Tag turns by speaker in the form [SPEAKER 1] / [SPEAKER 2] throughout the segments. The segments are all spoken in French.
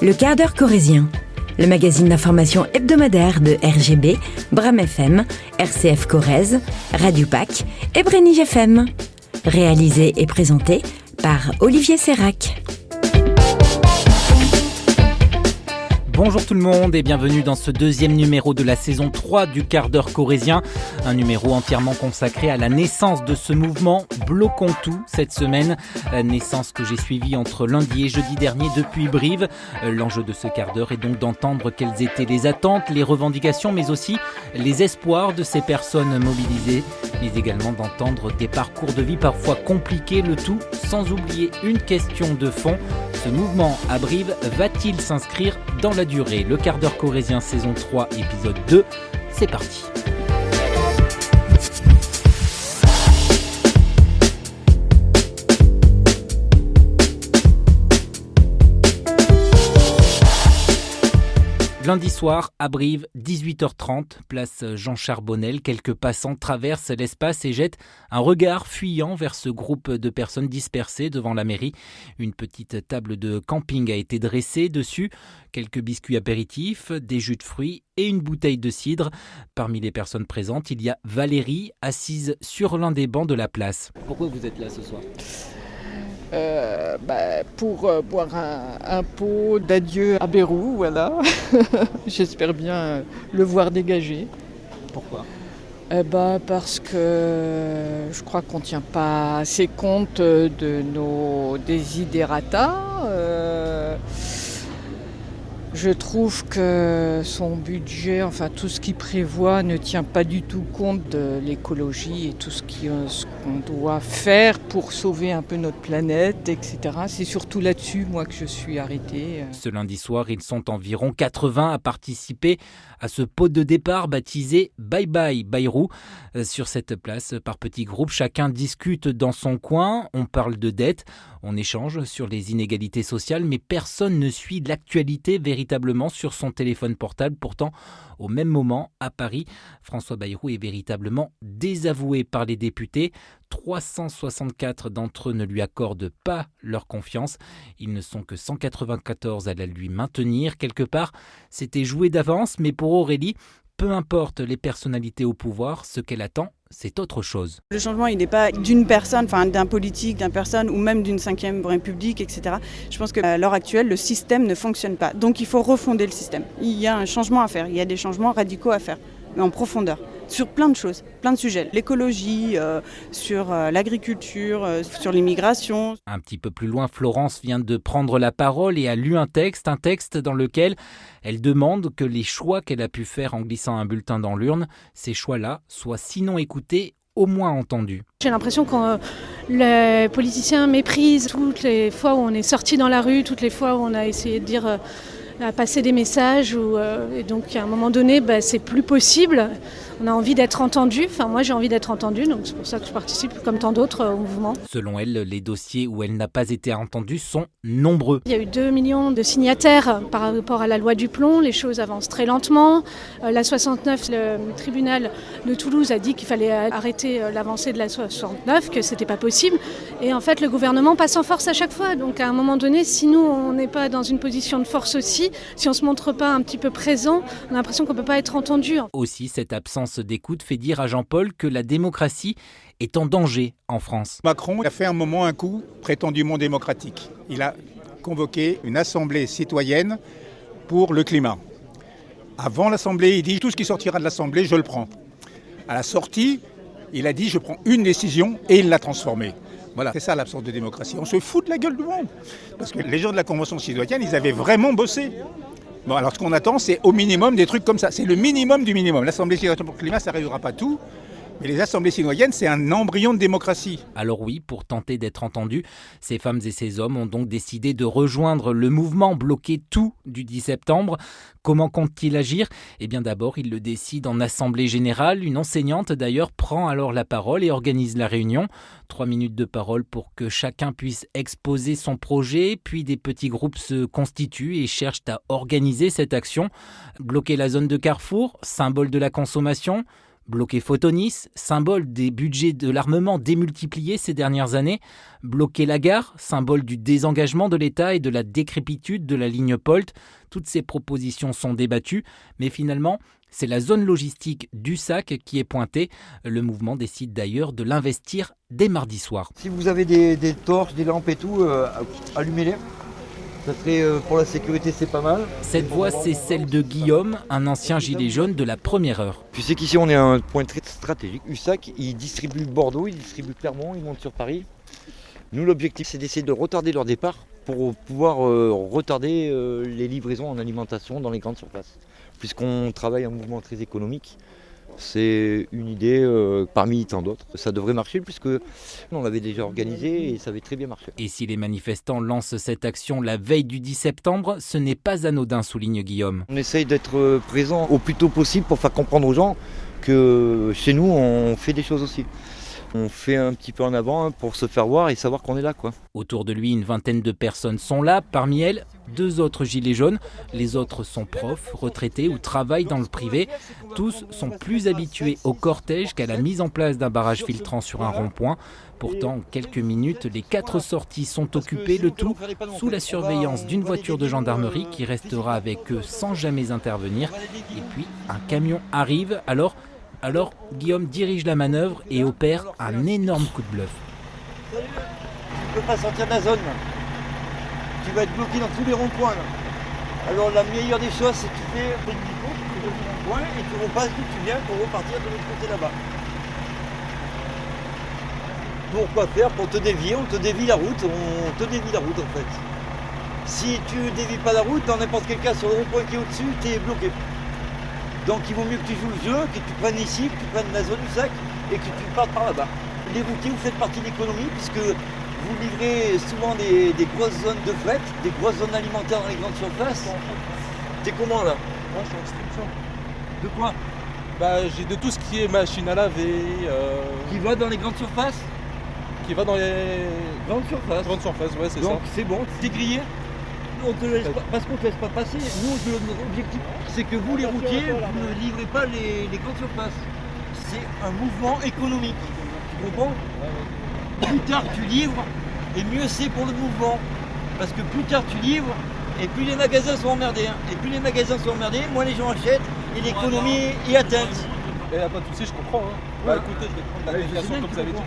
[SPEAKER 1] Le quart d'heure corrézien, le magazine d'information hebdomadaire de RGB, Bram FM, RCF Corrèze, Radio Pac et Brenige FM. Réalisé et présenté par Olivier Sérac.
[SPEAKER 2] Bonjour tout le monde et bienvenue dans ce deuxième numéro de la saison 3 du quart d'heure corrézien. Un numéro entièrement consacré à la naissance de ce mouvement Bloquons tout cette semaine. Naissance que j'ai suivie entre lundi et jeudi dernier depuis Brive. L'enjeu de ce quart d'heure est donc d'entendre quelles étaient les attentes, les revendications, mais aussi les espoirs de ces personnes mobilisées. Mais également d'entendre des parcours de vie parfois compliqués, le tout sans oublier une question de fond. Ce mouvement à Brive va-t-il s'inscrire dans la durée? Le quart d'heure corrézien saison 3 épisode 2, c'est parti. Lundi soir, à Brive, 18h30, place Jean Charbonnel. Quelques passants traversent l'espace et jettent un regard fuyant vers ce groupe de personnes dispersées devant la mairie. Une petite table de camping a été dressée dessus. Quelques biscuits apéritifs, des jus de fruits et une bouteille de cidre. Parmi les personnes présentes, il y a Valérie, assise sur l'un des bancs de la place. Pourquoi vous êtes là ce soir ?
[SPEAKER 3] Pour boire un pot d'adieu à Bérou, voilà. J'espère bien le voir dégager.
[SPEAKER 2] Pourquoi ?
[SPEAKER 3] Parce que je crois qu'on ne tient pas assez compte de nos desiderata. Je trouve que son budget, enfin tout ce qu'il prévoit, ne tient pas du tout compte de l'écologie et tout ce qu'on doit faire pour sauver un peu notre planète, etc. C'est surtout là-dessus, moi, que je suis arrêtée.
[SPEAKER 2] Ce lundi soir, ils sont environ 80 à participer à ce pot de départ baptisé Bye Bye Bayrou. Sur cette place, par petits groupes, chacun discute dans son coin, on parle de dettes, on échange sur les inégalités sociales, mais personne ne suit l'actualité véritablement sur son téléphone portable. Pourtant, au même moment, à Paris, François Bayrou est véritablement désavoué par les députés. 364 d'entre eux ne lui accordent pas leur confiance. Ils ne sont que 194 à la lui maintenir. Quelque part, c'était joué d'avance, mais pour Aurélie, peu importe les personnalités au pouvoir, ce qu'elle attend, c'est autre chose.
[SPEAKER 4] Le changement, il n'est pas d'une personne, enfin d'un politique, d'une personne ou même d'une 5e République, etc. Je pense qu'à l'heure actuelle, le système ne fonctionne pas. Donc il faut refonder le système. Il y a un changement à faire, il y a des changements radicaux à faire, mais en profondeur, sur plein de choses, plein de sujets. L'écologie, sur l'agriculture, sur l'immigration.
[SPEAKER 2] Un petit peu plus loin, Florence vient de prendre la parole et a lu un texte dans lequel elle demande que les choix qu'elle a pu faire en glissant un bulletin dans l'urne, ces choix-là soient sinon écoutés, au moins entendus.
[SPEAKER 5] J'ai l'impression que les politiciens méprisent toutes les fois où on est sorti dans la rue, toutes les fois où on a essayé de dire, à passer des messages. Et donc à un moment donné, c'est plus possible. On a envie d'être entendu. Enfin, moi, j'ai envie d'être entendue. Donc c'est pour ça que je participe, comme tant d'autres, au mouvement.
[SPEAKER 2] Selon elle, les dossiers où elle n'a pas été entendue sont nombreux.
[SPEAKER 5] Il y a eu 2 millions de signataires par rapport à la loi du plomb. Les choses avancent très lentement. La 69, le tribunal de Toulouse a dit qu'il fallait arrêter l'avancée de la 69, que c'était pas possible. Et en fait, le gouvernement passe en force à chaque fois. Donc à un moment donné, si nous, on n'est pas dans une position de force aussi, si on se montre pas un petit peu présent, on a l'impression qu'on peut pas être entendu.
[SPEAKER 2] Aussi, cette absence d'écoute fait dire à Jean-Paul que la démocratie est en danger en France.
[SPEAKER 6] Macron a fait un coup prétendument démocratique. Il a convoqué une assemblée citoyenne pour le climat. Avant l'assemblée, il dit tout ce qui sortira de l'assemblée, je le prends. À la sortie, il a dit je prends une décision et il l'a transformée. Voilà, c'est ça l'absence de démocratie. On se fout de la gueule du monde. Parce que les gens de la Convention citoyenne, ils avaient vraiment bossé. Bon, alors ce qu'on attend, c'est au minimum des trucs comme ça. C'est le minimum du minimum. L'Assemblée citoyenne pour le climat, ça ne résoudra pas tout. Mais les assemblées citoyennes, c'est un embryon de démocratie.
[SPEAKER 2] Alors oui, pour tenter d'être entendus, ces femmes et ces hommes ont donc décidé de rejoindre le mouvement Bloquer tout du 10 septembre. Comment comptent-ils agir ? Eh bien d'abord, ils le décident en assemblée générale. Une enseignante d'ailleurs prend alors la parole et organise la réunion. 3 minutes de parole pour que chacun puisse exposer son projet, puis des petits groupes se constituent et cherchent à organiser cette action. Bloquer la zone de Carrefour, symbole de la consommation. Bloquer Photonis, symbole des budgets de l'armement démultipliés ces dernières années. Bloquer la gare, symbole du désengagement de l'État et de la décrépitude de la ligne POLT. Toutes ces propositions sont débattues, mais finalement, c'est la zone logistique d'Ussac qui est pointée. Le mouvement décide d'ailleurs de l'investir dès mardi soir.
[SPEAKER 7] Si vous avez des torches, des lampes et tout, allumez-les. Ça serait pour la sécurité, c'est pas mal.
[SPEAKER 2] Cette voix, c'est celle de Guillaume, un ancien gilet jaune de la première heure.
[SPEAKER 7] Tu sais qu'ici, on est à un point très stratégique. Ussac, il distribue Bordeaux, il distribue Clermont, il monte sur Paris. Nous, l'objectif, c'est d'essayer de retarder leur départ pour pouvoir retarder les livraisons en alimentation dans les grandes surfaces. Puisqu'on travaille un mouvement très économique, c'est une idée parmi tant d'autres. Ça devrait marcher puisque on l'avait déjà organisé et ça avait très bien marché.
[SPEAKER 2] Et si les manifestants lancent cette action la veille du 10 septembre, ce n'est pas anodin, souligne Guillaume.
[SPEAKER 7] On essaye d'être présent au plus tôt possible pour faire comprendre aux gens que chez nous, on fait des choses aussi. On fait un petit peu en avant pour se faire voir et savoir qu'on est là, quoi.
[SPEAKER 2] Autour de lui, une vingtaine de personnes sont là. Parmi elles, 2 autres gilets jaunes. Les autres sont profs, retraités ou travaillent dans le privé. Tous sont plus habitués au cortège qu'à la mise en place d'un barrage filtrant sur un rond-point. Pourtant, en quelques minutes, les 4 sorties sont occupées, le tout sous la surveillance d'une voiture de gendarmerie qui restera avec eux sans jamais intervenir. Et puis, un camion arrive, alors Guillaume dirige la manœuvre et opère un énorme coup de bluff.
[SPEAKER 7] Salut, tu peux pas sortir de la zone. Tu vas être bloqué dans tous les ronds-points. Alors la meilleure des choses, c'est que tu fais un demi-tour, tu fais le rond-point et tu repasses d'où tu viens pour repartir de l'autre côté là-bas. Pourquoi faire? Pour te dévier, on te dévie la route, en fait. Si tu dévies pas la route, dans n'importe quel cas sur le rond-point qui est au-dessus, tu es bloqué. Donc il vaut mieux que tu joues le jeu, que tu prennes ici, que tu prennes la zone Ussac et que tu partes par là-bas. Les routiers, vous faites partie de l'économie puisque vous livrez souvent des grosses zones de fret, des grosses zones alimentaires dans les grandes surfaces. T'es comment là?
[SPEAKER 8] Moi je suis en distribution.
[SPEAKER 7] De quoi?
[SPEAKER 8] J'ai de tout ce qui est machine à laver.
[SPEAKER 7] Qui va dans les grandes surfaces?
[SPEAKER 8] Qui va dans les
[SPEAKER 7] Grandes surfaces.
[SPEAKER 8] grandes surfaces, ouais, c'est ça.
[SPEAKER 7] Donc c'est bon, t'es grillé? On te laisse pas, parce qu'on te laisse pas passer. Nous, notre objectif, c'est que vous, les routiers, vous ne livrez pas les grandes surfaces. C'est un mouvement économique. Tu comprends? Plus tard tu livres, et mieux c'est pour le mouvement. Parce que plus tard tu livres, et plus les magasins sont emmerdés. Et plus les magasins sont emmerdés, moins les gens achètent, et l'économie y atteint.
[SPEAKER 8] Il n'y a pas de souci, je comprends. Hein. Écoutez, je vais prendre la navigation comme vous avez dit.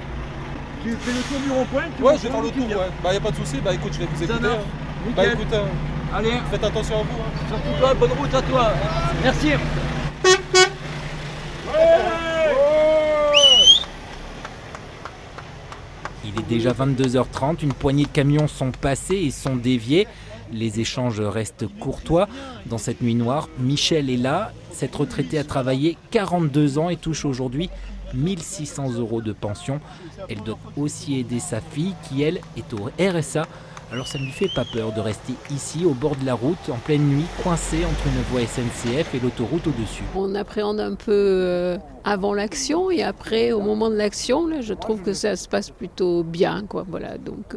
[SPEAKER 7] Tu fais le tour du rond-point?
[SPEAKER 8] Ouais, je vais faire le tour, ouais. Il n'y a pas de souci, écoute, je vais vous écouter. Écoute,
[SPEAKER 7] allez,
[SPEAKER 8] faites attention à vous. Hein.
[SPEAKER 7] surtout toi, bonne route à toi. Merci.
[SPEAKER 2] Il est déjà 22h30, une poignée de camions sont passés et sont déviés. Les échanges restent courtois. Dans cette nuit noire, Michel est là. Cette retraitée a travaillé 42 ans et touche aujourd'hui 1 600 € de pension. Elle doit aussi aider sa fille qui, elle, est au RSA. Alors ça ne lui fait pas peur de rester ici, au bord de la route, en pleine nuit, coincée entre une voie SNCF et l'autoroute au-dessus.
[SPEAKER 9] On appréhende un peu avant l'action et après, au moment de l'action, là, je trouve que ça se passe plutôt bien, quoi. Voilà, donc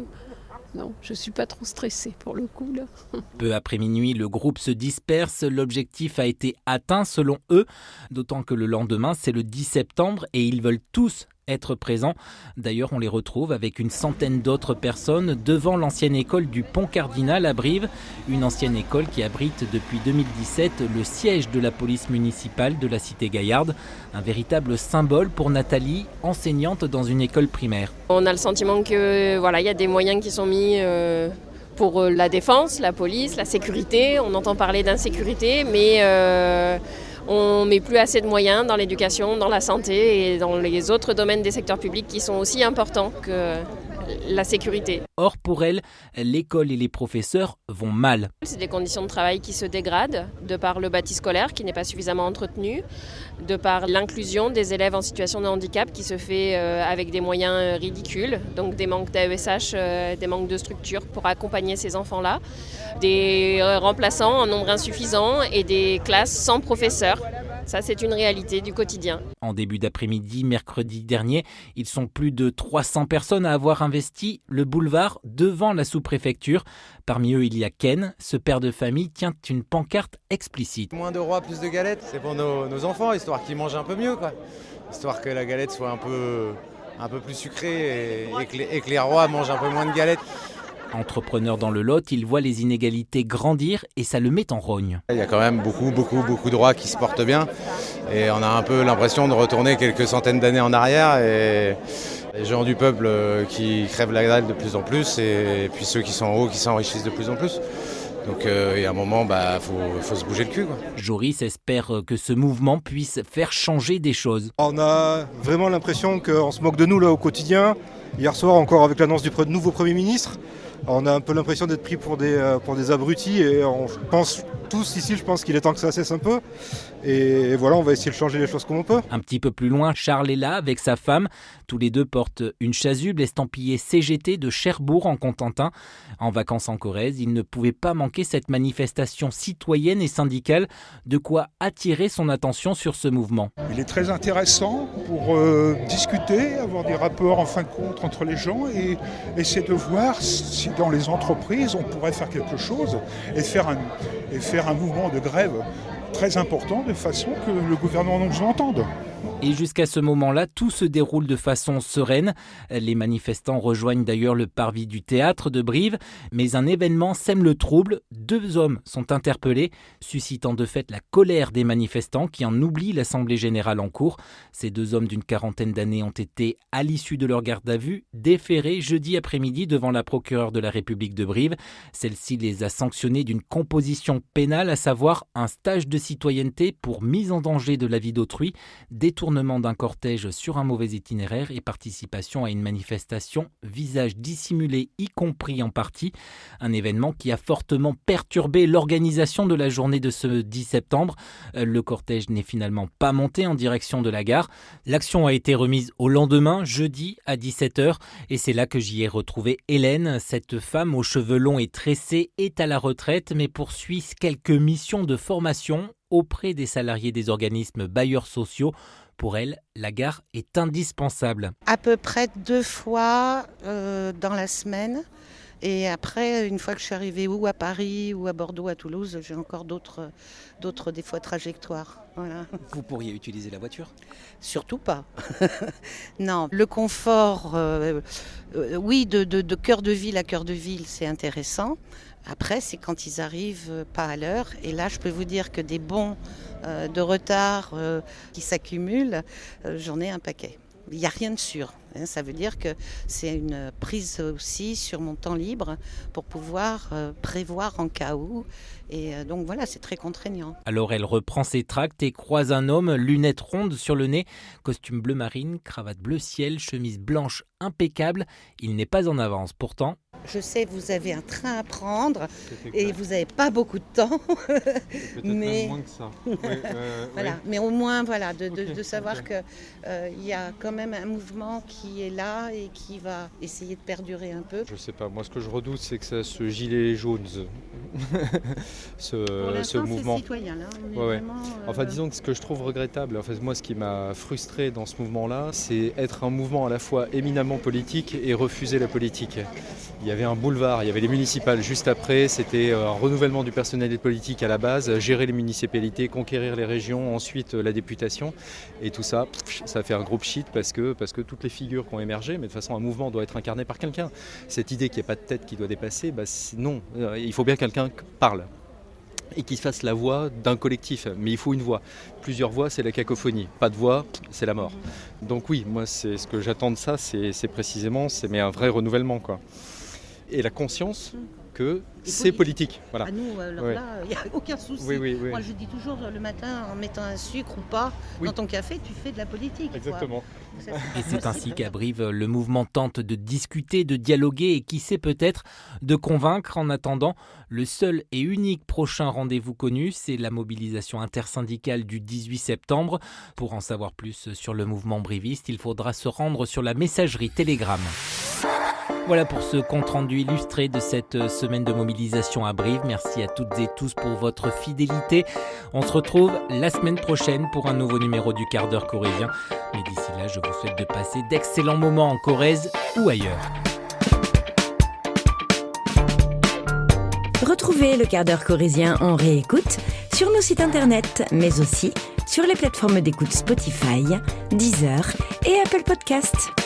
[SPEAKER 9] non, je ne suis pas trop stressée pour le coup, là.
[SPEAKER 2] Peu après minuit, le groupe se disperse. L'objectif a été atteint selon eux, d'autant que le lendemain, c'est le 10 septembre et ils veulent tous être présents. D'ailleurs, on les retrouve avec une centaine d'autres personnes devant l'ancienne école du Pont Cardinal à Brive, une ancienne école qui abrite depuis 2017 le siège de la police municipale de la cité Gaillarde, un véritable symbole pour Nathalie, enseignante dans une école primaire.
[SPEAKER 10] On a le sentiment que il y a des moyens qui sont mis pour la défense, la police, la sécurité. On entend parler d'insécurité, mais on ne met plus assez de moyens dans l'éducation, dans la santé et dans les autres domaines des secteurs publics qui sont aussi importants que la sécurité.
[SPEAKER 2] Or, pour elle, l'école et les professeurs vont mal.
[SPEAKER 10] C'est des conditions de travail qui se dégradent de par le bâti scolaire qui n'est pas suffisamment entretenu, de par l'inclusion des élèves en situation de handicap qui se fait avec des moyens ridicules, donc des manques d'AESH, des manques de structures pour accompagner ces enfants-là, des remplaçants en nombre insuffisant et des classes sans professeurs. Ça, c'est une réalité du quotidien.
[SPEAKER 2] En début d'après-midi, mercredi dernier, ils sont plus de 300 personnes à avoir investi le boulevard devant la sous-préfecture. Parmi eux, il y a Ken. Ce père de famille tient une pancarte explicite.
[SPEAKER 11] Moins de rois, plus de galettes. C'est pour nos enfants, histoire qu'ils mangent un peu mieux, quoi. Histoire que la galette soit un peu plus sucrée et que les rois mangent un peu moins de galettes.
[SPEAKER 2] Entrepreneur dans le Lot, il voit les inégalités grandir et ça le met en rogne.
[SPEAKER 11] Il y a quand même beaucoup de rois qui se portent bien et on a un peu l'impression de retourner quelques centaines d'années en arrière et les gens du peuple qui crèvent la dalle de plus en plus et puis ceux qui sont en haut qui s'enrichissent de plus en plus. Donc il y a un moment, faut se bouger le cul, quoi.
[SPEAKER 2] Joris espère que ce mouvement puisse faire changer des choses.
[SPEAKER 12] On a vraiment l'impression qu'on se moque de nous là au quotidien. Hier soir encore avec l'annonce du nouveau Premier ministre, on a un peu l'impression d'être pris pour des abrutis et on pense tous ici, je pense qu'il est temps que ça cesse un peu. Et voilà, on va essayer de changer les choses comme on peut.
[SPEAKER 2] Un petit peu plus loin, Charles est là avec sa femme. Tous les deux portent une chasuble estampillée CGT de Cherbourg en Cotentin. En vacances en Corrèze, ils ne pouvaient pas manquer cette manifestation citoyenne et syndicale, de quoi attirer son attention sur ce mouvement.
[SPEAKER 13] Il est très intéressant pour discuter, avoir des rapports en fin de compte entre les gens et essayer de voir si dans les entreprises on pourrait faire quelque chose et faire un mouvement de grève très important de façon que le gouvernement nous entende.
[SPEAKER 2] Et jusqu'à ce moment-là, tout se déroule de façon sereine. Les manifestants rejoignent d'ailleurs le parvis du théâtre de Brive, mais un événement sème le trouble. 2 hommes sont interpellés, suscitant de fait la colère des manifestants qui en oublient l'Assemblée générale en cours. Ces 2 hommes d'une quarantaine d'années ont été, à l'issue de leur garde à vue, déférés jeudi après-midi devant la procureure de la République de Brive. Celle-ci les a sanctionnés d'une composition pénale, à savoir un stage de citoyenneté pour mise en danger de la vie d'autrui, détournement d'un cortège sur un mauvais itinéraire et participation à une manifestation, visage dissimulé y compris en partie. Un événement qui a fortement perturbé l'organisation de la journée de ce 10 septembre. Le cortège n'est finalement pas monté en direction de la gare. L'action a été remise au lendemain, jeudi à 17h, et c'est là que j'y ai retrouvé Hélène. Cette femme aux cheveux longs et tressés est à la retraite, mais poursuit quelques missions de formation auprès des salariés des organismes bailleurs sociaux. Pour elle, la gare est indispensable.
[SPEAKER 14] À peu près 2 fois dans la semaine. Et après, une fois que je suis arrivée ou à Paris, ou à Bordeaux, à Toulouse, j'ai encore d'autres des fois trajectoires. Voilà.
[SPEAKER 2] Vous pourriez utiliser la voiture ?
[SPEAKER 14] Surtout pas. Non, le confort, oui, de cœur de ville à cœur de ville, c'est intéressant. Après, c'est quand ils arrivent pas à l'heure. Et là, je peux vous dire que des bons de retard qui s'accumulent, j'en ai un paquet. Il n'y a rien de sûr. Ça veut dire que c'est une prise aussi sur mon temps libre pour pouvoir prévoir en cas où. Et donc voilà, c'est très contraignant.
[SPEAKER 2] Alors elle reprend ses tracts et croise un homme, lunettes rondes sur le nez, costume bleu marine, cravate bleu ciel, chemise blanche impeccable. Il n'est pas en avance. Pourtant,
[SPEAKER 14] je sais, vous avez un train à prendre et vous n'avez pas beaucoup de temps.
[SPEAKER 8] Peut-être
[SPEAKER 14] mais
[SPEAKER 8] même moins que ça.
[SPEAKER 14] voilà.
[SPEAKER 8] Oui.
[SPEAKER 14] Mais au moins, voilà, de savoir qu'il y a quand même un mouvement qui est là et qui va essayer de perdurer un peu.
[SPEAKER 8] Je sais pas, moi ce que je redoute c'est que ça, ce gilet jaune, ce mouvement.
[SPEAKER 14] C'est citoyen, là. On est
[SPEAKER 8] Ouais.
[SPEAKER 14] vraiment,
[SPEAKER 8] Enfin disons que ce que je trouve regrettable, en fait, moi ce qui m'a frustré dans ce mouvement-là, c'est être un mouvement à la fois éminemment politique et refuser la politique. Il y avait un boulevard, il y avait les municipales juste après, c'était un renouvellement du personnel politique à la base, gérer les municipalités, conquérir les régions, ensuite la députation. Et tout ça, ça fait un gros shit parce que toutes les figures qui ont émergé, mais de toute façon un mouvement doit être incarné par quelqu'un. Cette idée qu'il n'y a pas de tête qui doit dépasser, non, il faut bien quelqu'un qui parle et qui fasse la voix d'un collectif. Mais il faut une voix. Plusieurs voix, c'est la cacophonie. Pas de voix, c'est la mort. Donc oui, moi c'est ce que j'attends de ça, c'est précisément un vrai renouvellement, quoi. Et la conscience que c'est politique. Voilà.
[SPEAKER 14] À nous, alors là, il n'y a aucun souci.
[SPEAKER 8] Oui.
[SPEAKER 14] Moi, je dis toujours le matin, en mettant un sucre ou pas dans ton café, tu fais de la politique.
[SPEAKER 8] Exactement.
[SPEAKER 2] et c'est ainsi qu'à Brive, le mouvement tente de discuter, de dialoguer et qui sait peut-être de convaincre. En attendant, le seul et unique prochain rendez-vous connu, c'est la mobilisation intersyndicale du 18 septembre. Pour en savoir plus sur le mouvement briviste, il faudra se rendre sur la messagerie Telegram. Voilà pour ce compte-rendu illustré de cette semaine de mobilisation à Brive. Merci à toutes et tous pour votre fidélité. On se retrouve la semaine prochaine pour un nouveau numéro du quart d'heure corrézien. Mais d'ici là, je vous souhaite de passer d'excellents moments en Corrèze ou ailleurs.
[SPEAKER 1] Retrouvez le quart d'heure corrézien en réécoute sur nos sites internet, mais aussi sur les plateformes d'écoute Spotify, Deezer et Apple Podcasts.